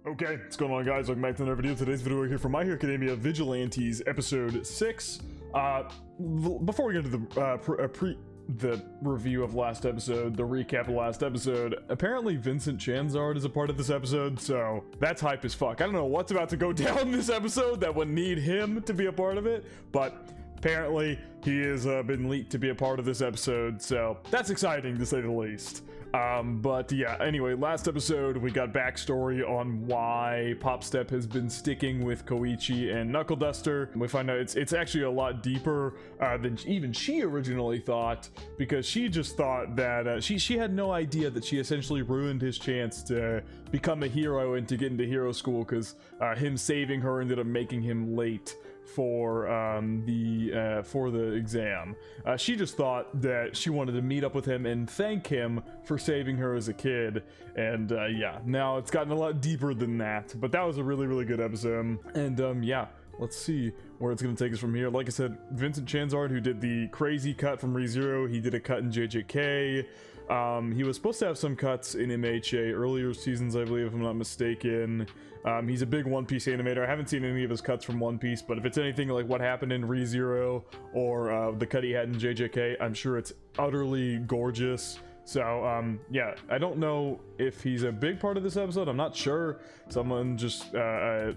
Okay, what's going on, guys? Welcome back to another video. Today's video here from My Hero Academia Vigilantes episode 6. Before we get into the review of last episode, the recap of last episode, apparently Vincent Chanzard is a part of this episode, so that's hype as fuck. I don't know what's about to go down this episode that would need him to be a part of it, but apparently he has been leaked to be a part of this episode, so that's exciting to say the least. But yeah, anyway, last episode we got backstory on why Popstep has been sticking with Koichi and Knuckle Duster. We find out it's actually a lot deeper than even she originally thought, because she just thought that she had no idea that she essentially ruined his chance to become a hero and to get into hero school, because him saving her ended up making him late for the exam. She just thought that she wanted to meet up with him and thank him for saving her as a kid, and yeah, now it's gotten a lot deeper than that, but that was a really good episode. And yeah, let's see where it's going to take us from here. Like I said, Vincent Chanzard, who did the crazy cut from ReZero, he did a cut in JJK. He was supposed to have some cuts in MHA earlier seasons, I believe, if I'm not mistaken. He's a big One Piece animator. I haven't seen any of his cuts from One Piece, but if it's anything like what happened in ReZero or the cut he had in JJK, I'm sure it's utterly gorgeous. So yeah, I don't know if he's a big part of this episode. I'm not sure. Someone just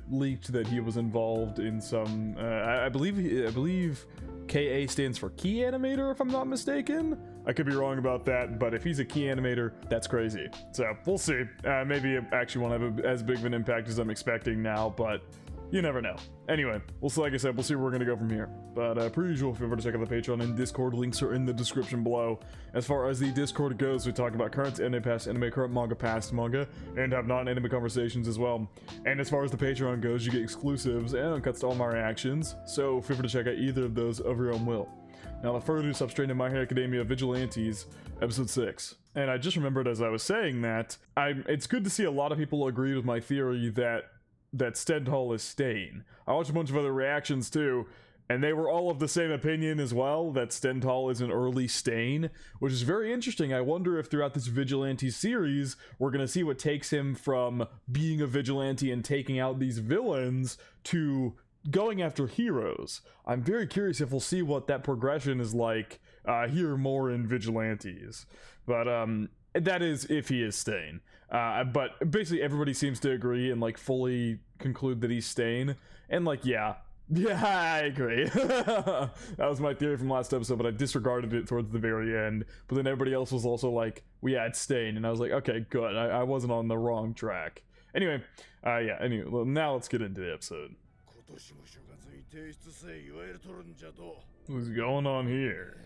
leaked that he was involved in some I believe KA stands for key animator, if I'm not mistaken. I could be wrong about that, but if he's a key animator, that's crazy. So we'll see. Maybe it actually won't have as big of an impact as I'm expecting now, but you never know. Anyway, like I said, we'll see where we're gonna go from here. But per usual, feel free to check out the Patreon and Discord. Links are in the description below. As far as the Discord goes, we talk about current anime, past anime, current manga, past manga, and have non-anime conversations as well. And as far as the Patreon goes, you get exclusives and uncuts to all my reactions, so feel free to check out either of those of your own will. Now, without further ado, stop straight into My Hero Academia Vigilantes, episode 6. And I just remembered as I was saying that, it's good to see a lot of people agree with my theory that Stendhal is Stain. I watched a bunch of other reactions too, and they were all of the same opinion as well, that Stendhal is an early Stain, which is very interesting. I wonder if throughout this Vigilante series, we're going to see what takes him from being a vigilante and taking out these villains to going after heroes. I'm very curious if we'll see what that progression is like here more in Vigilantes. But that is if he is Stain. But basically everybody seems to agree and like fully conclude that he's Stain. And like, yeah, I agree. That was my theory from last episode, but I disregarded it towards the very end. But then everybody else was also like, well, yeah, it's Stain. And I was like, okay, good. I wasn't on the wrong track. Anyway, well, now let's get into the episode. What's going on here?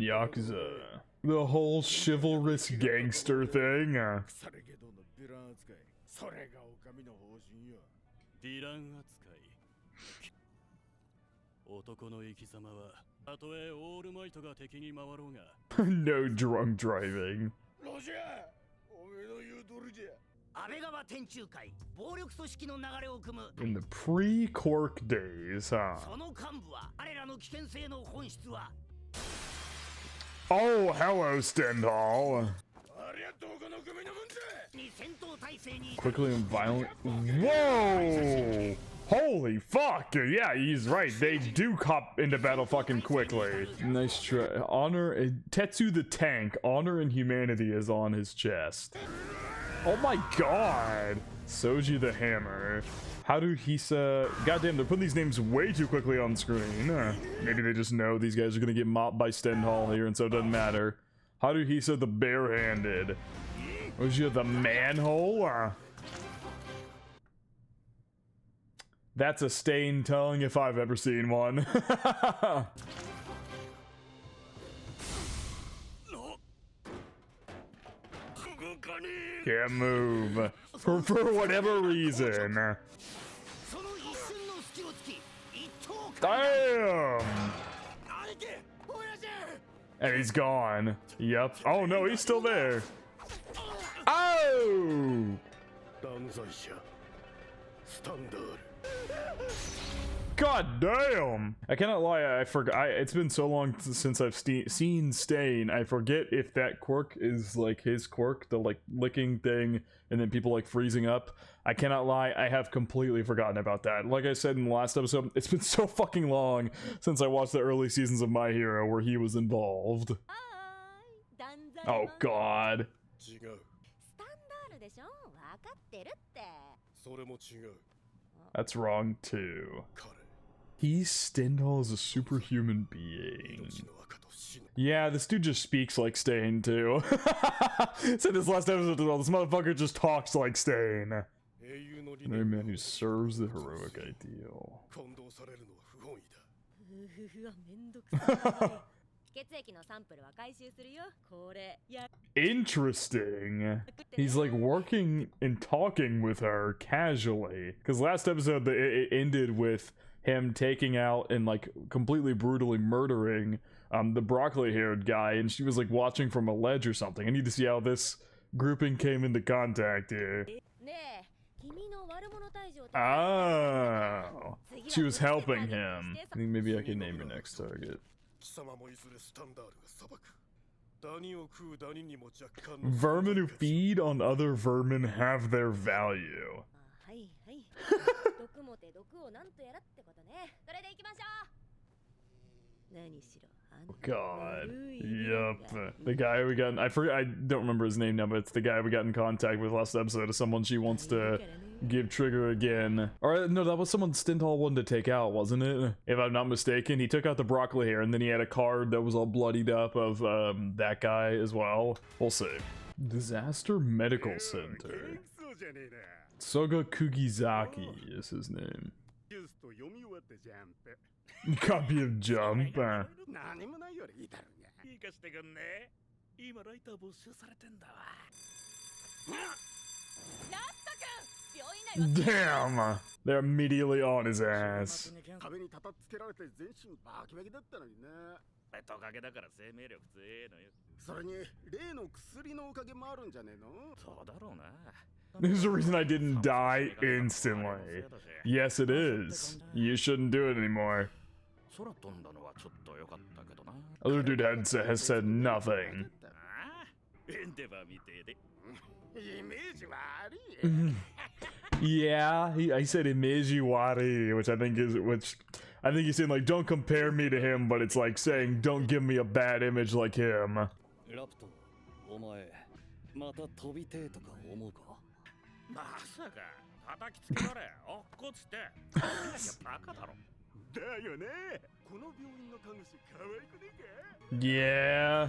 Yakuza. The whole chivalrous gangster thing. No drunk driving. In the pre-Cork days, huh? Oh, hello, Stendhal. Quickly and violent. Whoa! Holy fuck! Yeah, he's right. They do cop into battle fucking quickly. Nice try. Honor, Tetsu the Tank. Honor and humanity is on his chest. Oh my god! Soji the Hammer. Haruhisa. Goddamn, they're putting these names way too quickly on screen. Maybe they just know these guys are gonna get mopped by Stendhal here, and so it doesn't matter. Haruhisa the Barehanded. Oji the Manhole. That's a Stain tongue if I've ever seen one. Can't move. For whatever reason. Damn! And he's gone. Yep. Oh no, he's still there. Oh! God damn! I cannot lie, I forgot. It's been so long since I've seen Stain. I forget if that quirk is like his quirk, the like licking thing, and then people like freezing up. I cannot lie, I have completely forgotten about that. Like I said in the last episode, it's been so fucking long since I watched the early seasons of My Hero where he was involved. Oh God. That's wrong too. He's Stendhal as a superhuman being. Yeah, this dude just speaks like Stain too. Said this last episode as well, this motherfucker just talks like Stain. A man who serves the heroic ideal. Interesting. He's like working and talking with her casually. Because last episode it ended with him taking out and like completely brutally murdering the broccoli-haired guy, and she was like watching from a ledge or something. I need to see how this grouping came into contact here. Oh, she was helping him. I think maybe I can name your next target. Vermin who feed on other vermin have their value. God. Yup. The guy we got, I don't remember his name now, but it's the guy we got in contact with last episode of someone she wants to give trigger again. Or no, that was someone Stendhal wanted to take out, wasn't it? If I'm not mistaken, he took out the broccoli hair and then he had a card that was all bloodied up of that guy as well. We'll see. Disaster Medical Center. Soga Kugizaki is his name. Copy of Jump. Damn! They're immediately on his ass. There's a reason I didn't die instantly. Yes, it is. You shouldn't do it anymore. Other dude has said nothing. Yeah, I said Imejiwari, which I think he's saying like don't compare me to him, but it's like saying don't give me a bad image like him. Yeah.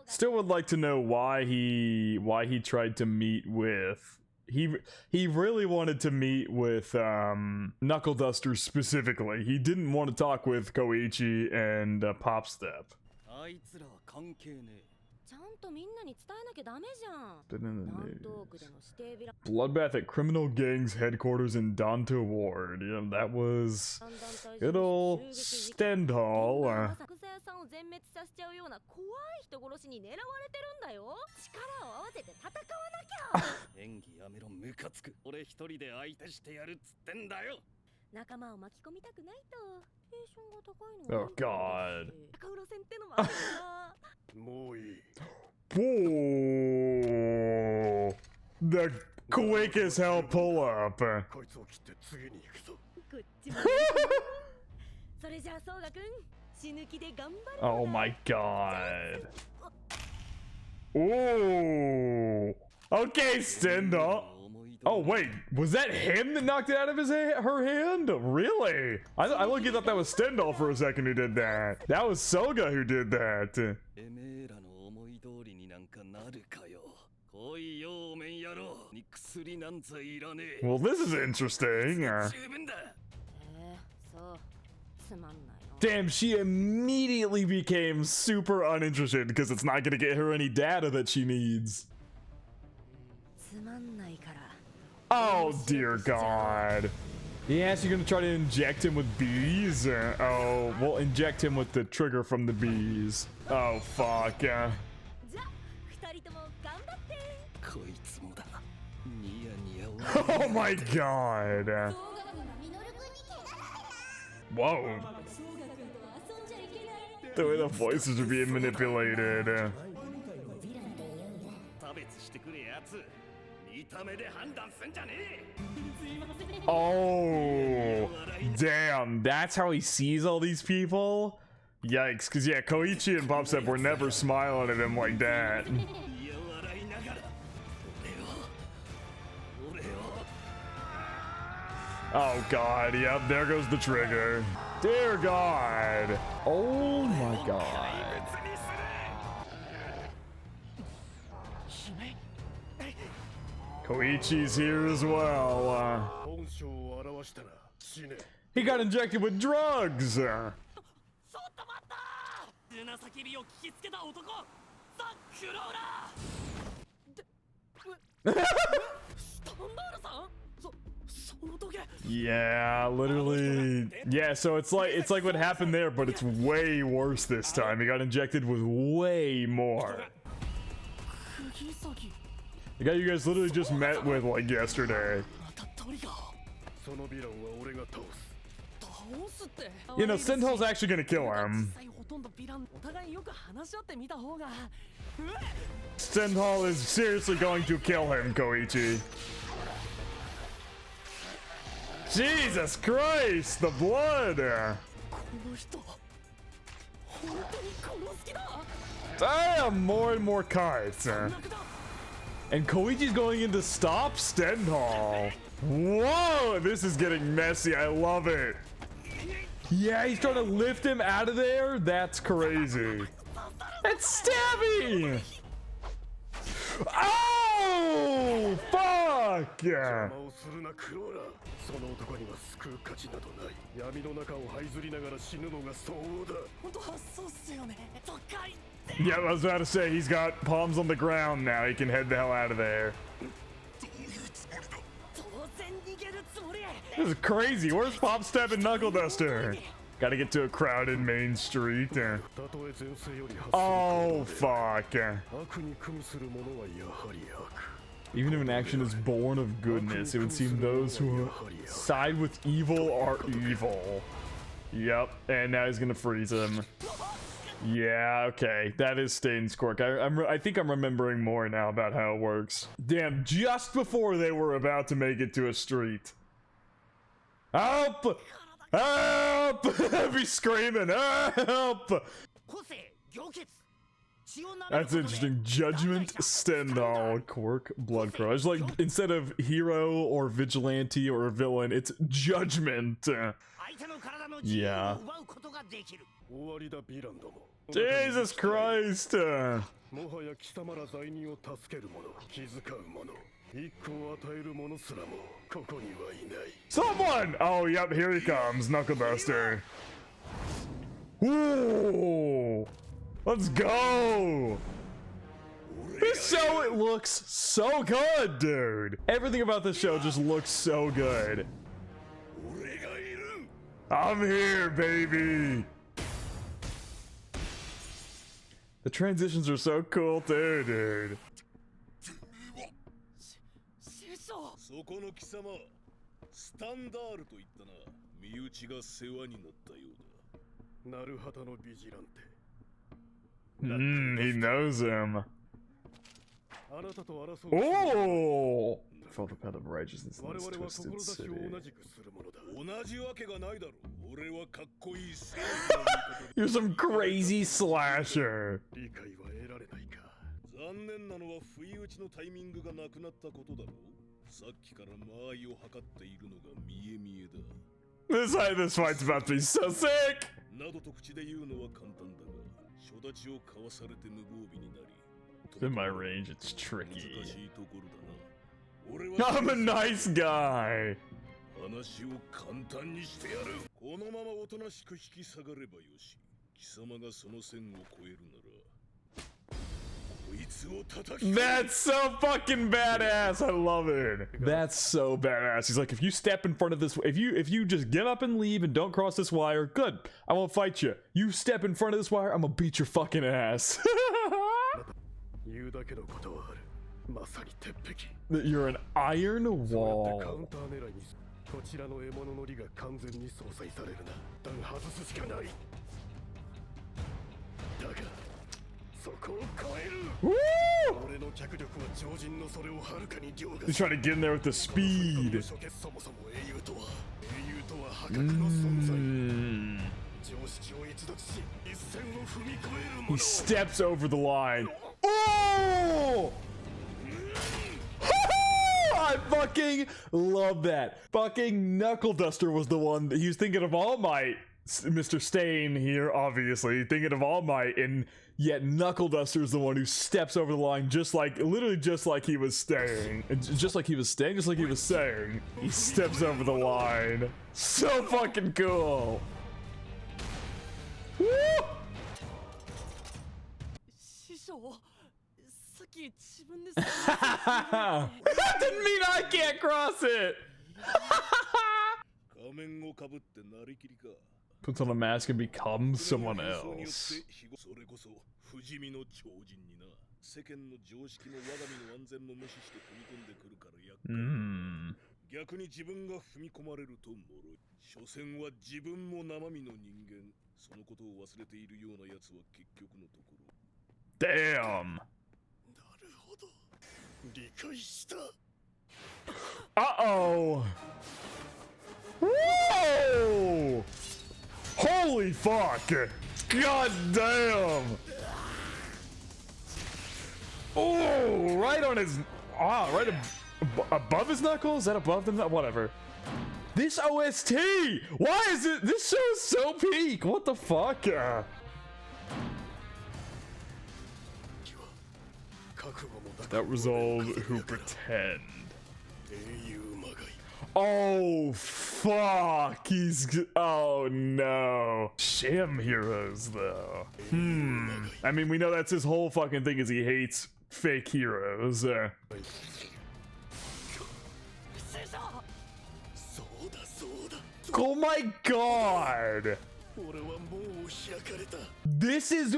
Still would like to know why he tried to meet with he really wanted to meet with Knuckle Duster specifically. He didn't want to talk with Koichi and Popstep. Bloodbath at criminal gangs headquarters in Danto Ward. Yeah, that was good old Stendhal. Oh God. Whoa. The quick as hell pull up. Oh my God. Ooh. Okay, Stendhal. Oh wait, was that him that knocked it out of her hand? Really? I look thought that was Stendhal for a second who did that. That was Soga who did that. Well, this is interesting. Damn, she immediately became super uninterested because it's not gonna get her any data that she needs. Oh dear God. Yes, you're gonna try to inject him with bees? Oh, we'll inject him with the trigger from the bees. Oh fuck. Oh my god. Whoa. The way the voices are being manipulated. Oh, damn. That's how he sees all these people? Yikes. Because, yeah, Koichi and Popstep were never smiling at him like that. Oh, God. Yep, there goes the trigger. Dear God. Oh, my God. Koichi's here as well. He got injected with drugs. Yeah, literally. Yeah, so it's like what happened there, but it's way worse this time. He got injected with way more. The guy you guys literally just met with like yesterday. You know, Sentinel's actually gonna kill him. Sentinel is seriously going to kill him, Koichi. Jesus Christ, the blood! Damn, more and more kites. And Koichi's going in to stop Stendhal. Whoa, this is getting messy. I love it. Yeah, he's trying to lift him out of there. That's crazy. That's stabby. Oh, fuck. Yeah. Yeah, I was about to say, he's got palms on the ground now. He can head the hell out of there. This is crazy. Where's Popstep and Knuckle Duster? Gotta get to a crowded main street. Oh, fuck. Even if an action is born of goodness, it would seem those who side with evil are evil. Yep, and now he's gonna freeze him. Yeah, okay, that is Stain's quirk. I think I'm remembering more now about how it works. Damn, just before they were about to make it to a street. Help! Help! Be screaming, help! That's interesting. Judgment, Stendhal, quirk, blood crow. It's like, instead of hero or vigilante or villain, it's judgment. Yeah. Jesus Christ! Someone! Oh, yep, here he comes, Knuckle Duster. Ooh! Let's go! This show, it looks so good, dude! Everything about this show just looks so good. I'm here, baby! The transitions are so cool too, dude. He knows him. Oh! Felt the path of righteousness in this twisted city. You're some crazy slasher. This fight's about to be so sick. In my range, it's tricky. I'm a nice guy. That's so fucking badass. I love it. That's so badass. He's like, if you step in front of this, if you just get up and leave and don't cross this wire, good. I won't fight you. You step in front of this wire, I'm gonna beat your fucking ass. That you're an iron wall. Woo! He's trying to get in there with the speed. He steps over the line. Oh! I fucking love that. Fucking Knuckle Duster was the one that he was thinking of All Might. Mr. Stain here, obviously, thinking of All Might, and yet Knuckle Duster is the one who steps over the line, literally just like he was saying. Just like he was saying. He steps over the line. So fucking cool. Woo! That didn't mean I can't cross it. Puts on a mask and becomes someone else. Damn. Uh-oh. Whoa! Holy fuck! God damn! Oh, right on his... right above his knuckles? Is that above them? Whatever. This OST! Why is it... This show is so peak! What the fuck? That resolve who pretend. Oh fuck, oh no. Sham heroes though. I mean, we know that's his whole fucking thing is he hates fake heroes. Oh my god. This is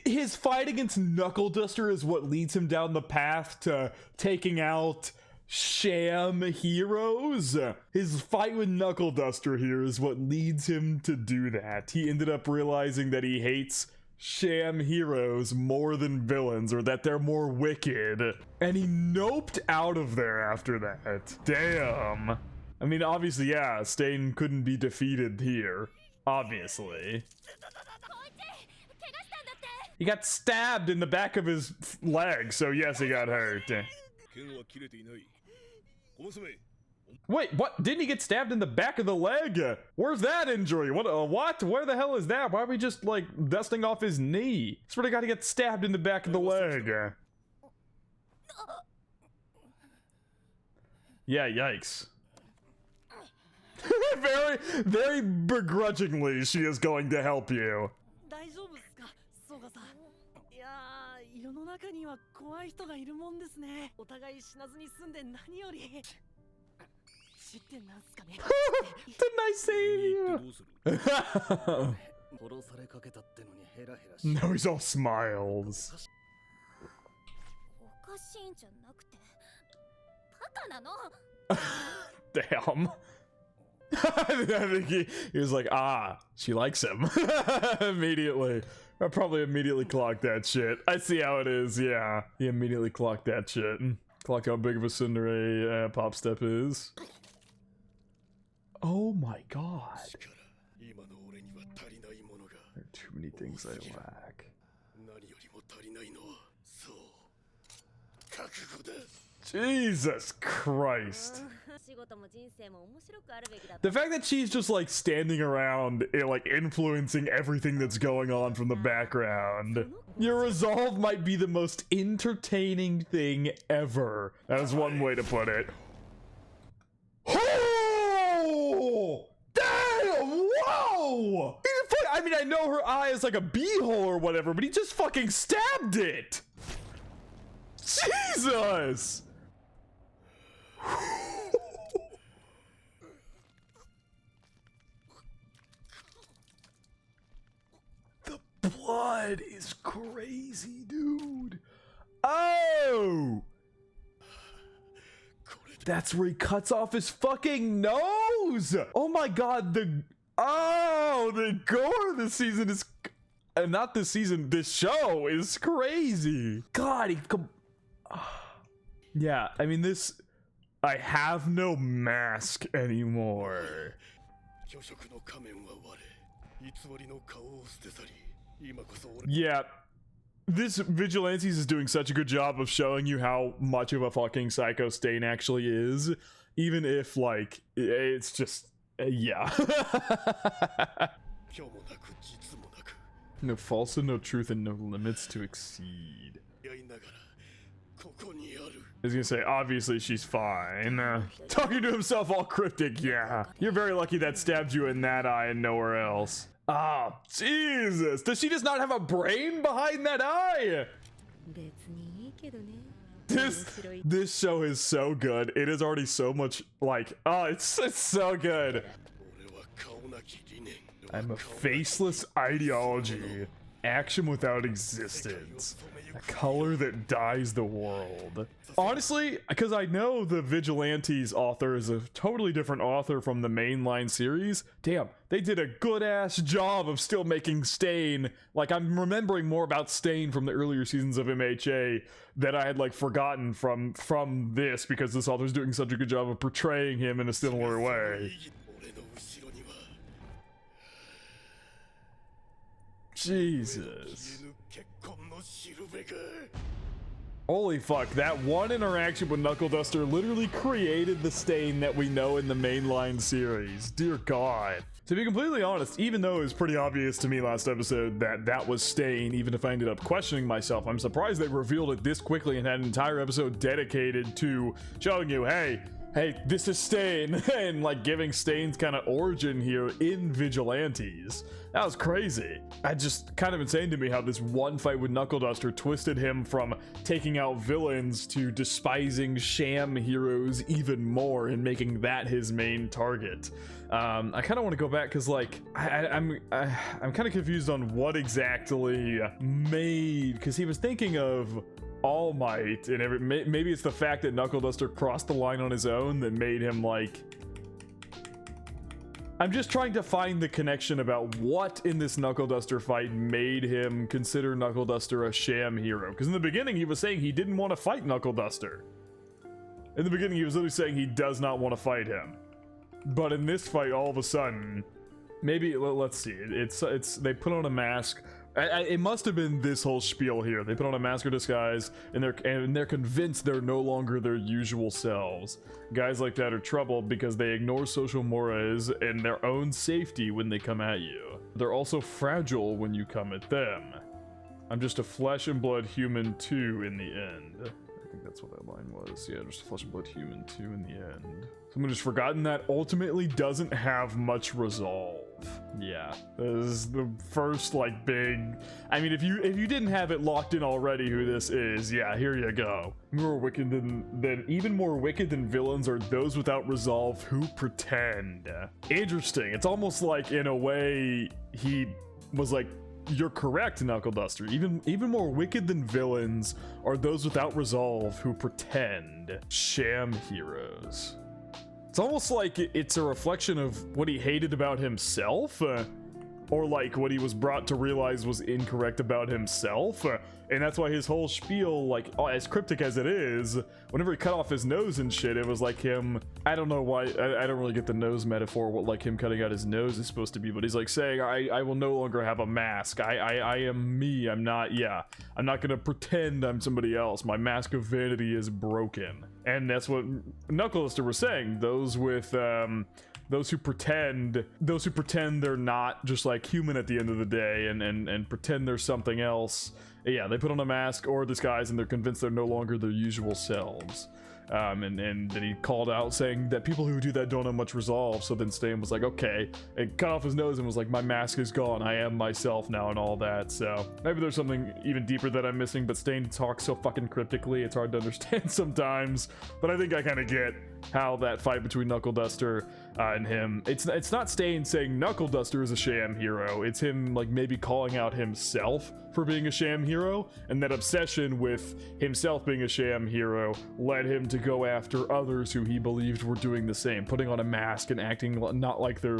his fight against Knuckle Duster is what leads him down the path to taking out sham heroes. His fight with Knuckle Duster here is what leads him to do that. He ended up realizing that he hates sham heroes more than villains, or that they're more wicked, and he noped out of there after that. Damn. I mean, obviously, yeah, Stain couldn't be defeated here. Obviously. He got stabbed in the back of his leg, so yes, he got hurt. Wait, what? Didn't he get stabbed in the back of the leg? Where's that injury? What? Where the hell is that? Why are we just, like, dusting off his knee? Swear to God, he got stabbed in the back of the leg. Yeah, yikes. Very, very begrudgingly, she is going to help you. Didn't I save you? No, he's all smiles. Damn. I think he was like, she likes him. Immediately. I probably immediately clocked that shit. I see how it is, yeah. He immediately clocked that shit. Clock how big of a Tsundere pop step is. Oh my god. There are too many things I lack. Jesus Christ. The fact that she's just like standing around and like influencing everything that's going on from the background. Your resolve might be the most entertaining thing ever. That's one way to put it. Oh! Damn! Whoa! I mean, I know her eye is like a beehole or whatever, but he just fucking stabbed it! Jesus! The blood is crazy, dude. Oh! That's where he cuts off his fucking nose. Oh my god, the gore this season is, not this season, this show is crazy. God, yeah, I mean, this, I have no mask anymore. Yeah, this Vigilantes is doing such a good job of showing you how much of a fucking psycho Stain actually is, even if, like, it's just, yeah. No falsehood, no truth, and no limits to exceed. I was gonna say, obviously she's fine. Talking to himself all cryptic, yeah. You're very lucky that stabbed you in that eye and nowhere else. Ah, oh, Jesus! Does she just not have a brain behind that eye? This show is so good. It is already so much, like, oh, it's so good. I'm a faceless ideology, action without existence, a color that dyes the world. Honestly, because I know the Vigilantes author is a totally different author from the mainline series, damn, they did a good-ass job of still making Stain. Like, I'm remembering more about Stain from the earlier seasons of MHA that I had, like, forgotten from this, because this author's doing such a good job of portraying him in a similar way. Jesus. Holy fuck, that one interaction with Knuckle Duster literally created the Stain that we know in the mainline series. Dear God. To be completely honest, even though it was pretty obvious to me last episode that that was Stain, even if I ended up questioning myself, I'm surprised they revealed it this quickly and had an entire episode dedicated to showing you, hey, this is Stain, and like giving Stain's kind of origin here in Vigilantes. That was crazy. It's just kind of insane to me how this one fight with Knuckle Duster twisted him from taking out villains to despising sham heroes even more and making that his main target. I kind of want to go back because, like, I'm kind of confused on what exactly made, because he was thinking of All Might, and maybe it's the fact that Knuckle Duster crossed the line on his own that made him, like, I'm just trying to find the connection about what in this Knuckle Duster fight made him consider Knuckle Duster a sham hero, because in the beginning he was saying he didn't want to fight Knuckle Duster. In the beginning he was literally saying he does not want to fight him, but in this fight all of a sudden, maybe, let's see, it's they put on a mask. It must have been this whole spiel here. They put on a mask or disguise, and they're convinced they're no longer their usual selves. Guys like that are troubled because they ignore social mores and their own safety when they come at you. They're also fragile when you come at them. I'm just a flesh and blood human too in the end. I think that's what that line was. Yeah, just a flesh and blood human too in the end. Someone who's forgotten that ultimately doesn't have much resolve. Yeah, this is the first, like, big, I mean, if you didn't have it locked in already who this is, yeah, here you go. More wicked than even more wicked than villains are those without resolve who pretend. Interesting. It's almost like, in a way, he was like, you're correct, Knuckle Duster. Even more wicked than villains are those without resolve who pretend. Sham heroes. It's almost like it's a reflection of what he hated about himself, or like what he was brought to realize was incorrect about himself, and that's why his whole spiel, like, as cryptic as it is, whenever he cut off his nose and shit, it was like him, I don't know why, I don't really get the nose metaphor, what like him cutting out his nose is supposed to be, but he's like saying, I will no longer have a mask, I am me, I'm not gonna pretend I'm somebody else, my mask of vanity is broken. And that's what Knuckle Duster was saying, those who pretend they're not just like human at the end of the day and pretend they're something else. Yeah, they put on a mask or disguise and they're convinced they're no longer their usual selves. And then he called out saying that people who do that don't have much resolve. So then Stain was like, okay, and cut off his nose and was like, my mask is gone, I am myself now and all that. So maybe there's something even deeper that I'm missing, but Stain talks so fucking cryptically it's hard to understand sometimes. But I think I kind of get how that fight between Knuckle Duster and him, it's not Stain saying Knuckle Duster is a sham hero, it's him like maybe calling out himself for being a sham hero, and that obsession with himself being a sham hero led him to go after others who he believed were doing the same, putting on a mask and acting not like their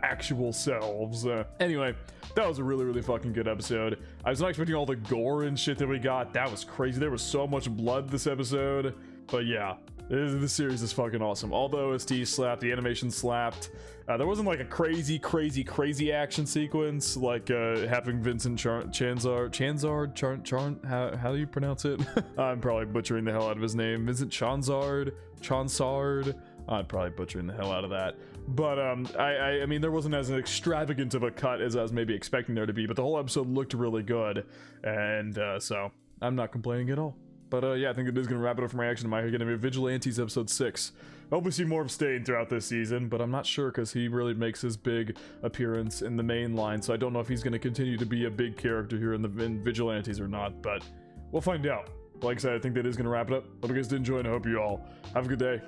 actual selves. Anyway, that was a really, really fucking good episode. I was not expecting all the gore and shit that we got. That was crazy. There was so much blood this episode. But yeah, this series is fucking awesome. All the OST slapped, the animation slapped. There wasn't like a crazy action sequence like having Vincent Chanzard, how do you pronounce it? I'm probably butchering the hell out of his name. Vincent Chansard. I'm probably butchering the hell out of that. But I mean, there wasn't as extravagant of a cut as I was maybe expecting there to be, but the whole episode looked really good, and so I'm not complaining at all. But yeah, I think it is going to wrap it up for my reaction to My Hero Academia Vigilantes episode 6. I hope we see more of Stain throughout this season, but I'm not sure because he really makes his big appearance in the main line, so I don't know if he's going to continue to be a big character here in Vigilantes or not, but we'll find out. Like I said, I think that is going to wrap it up. Hope you guys did enjoy, and I hope you all have a good day.